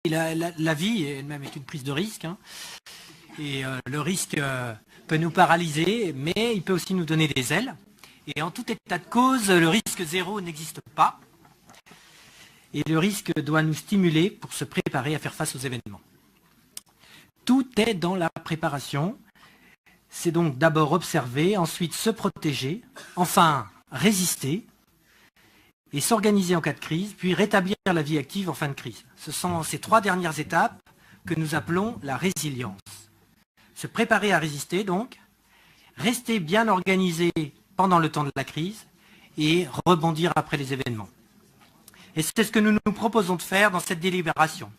la vie elle-même est une prise de risque, hein. Et le risque peut nous paralyser, mais il peut aussi nous donner des ailes. Et en tout état de cause, le risque zéro n'existe pas. Et le risque doit nous stimuler pour se préparer à faire face aux événements. Tout est dans la préparation. C'est donc d'abord observer, ensuite se protéger, enfin résister et s'organiser en cas de crise, puis rétablir la vie active en fin de crise. Ce sont ces 3 dernières étapes que nous appelons la résilience. Se préparer à résister donc, rester bien organisé pendant le temps de la crise et rebondir après les événements. Et c'est ce que nous nous proposons de faire dans cette délibération.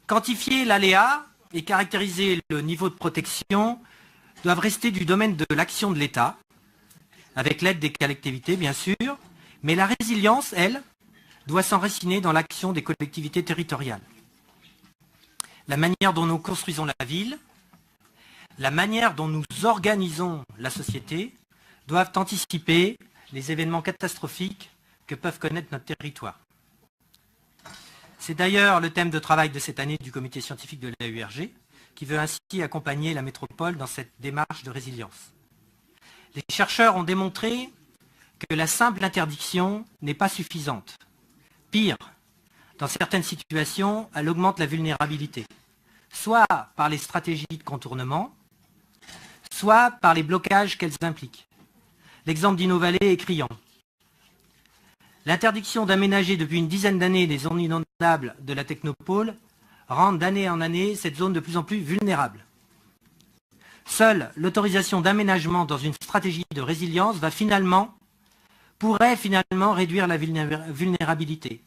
Quantifier l'aléa et caractériser le niveau de protection doivent rester du domaine de l'action de l'État, avec l'aide des collectivités bien sûr, mais la résilience, elle, doit s'enraciner dans l'action des collectivités territoriales. La manière dont nous construisons la ville, la manière dont nous organisons la société doivent anticiper les événements catastrophiques que peuvent connaître notre territoire. C'est d'ailleurs le thème de travail de cette année du comité scientifique de l'AURG, qui veut ainsi accompagner la métropole dans cette démarche de résilience. Les chercheurs ont démontré que la simple interdiction n'est pas suffisante. Pire, dans certaines situations, elle augmente la vulnérabilité, soit par les stratégies de contournement, soit par les blocages qu'elles impliquent. L'exemple d'Innovallée est criant. L'interdiction d'aménager depuis une dizaine d'années les zones inondables de la technopole rend d'année en année cette zone de plus en plus vulnérable. Seule l'autorisation d'aménagement dans une stratégie de résilience pourrait finalement réduire la vulnérabilité.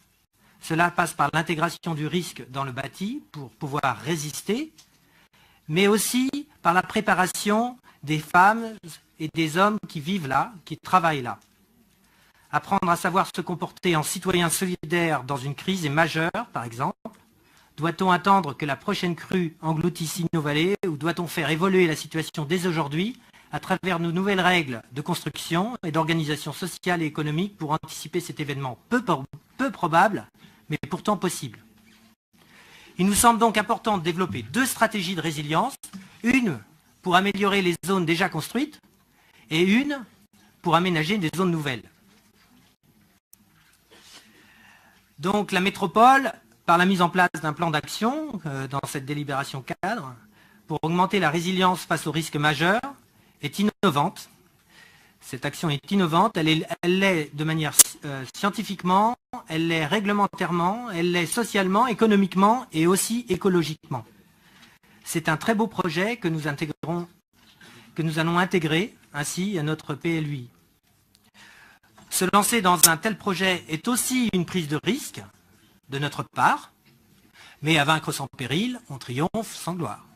Cela passe par l'intégration du risque dans le bâti pour pouvoir résister, mais aussi par la préparation des femmes et des hommes qui vivent là, qui travaillent là. Apprendre à savoir se comporter en citoyen solidaire dans une crise est majeur, par exemple. Doit-on attendre que la prochaine crue engloutisse Innovallée ou doit-on faire évoluer la situation dès aujourd'hui à travers nos nouvelles règles de construction et d'organisation sociale et économique pour anticiper cet événement peu probable, mais pourtant possible. Il nous semble donc important de développer 2 stratégies de résilience, une pour améliorer les zones déjà construites et une pour aménager des zones nouvelles. Donc la métropole, par la mise en place d'un plan d'action dans cette délibération cadre, pour augmenter la résilience face aux risques majeurs, est innovante. Cette action est innovante, elle l'est de manière scientifiquement, elle l'est réglementairement, elle l'est socialement, économiquement et aussi écologiquement. C'est un très beau projet que nous allons intégrer ainsi à notre PLUI. Se lancer dans un tel projet est aussi une prise de risque de notre part, mais à vaincre sans péril, on triomphe sans gloire.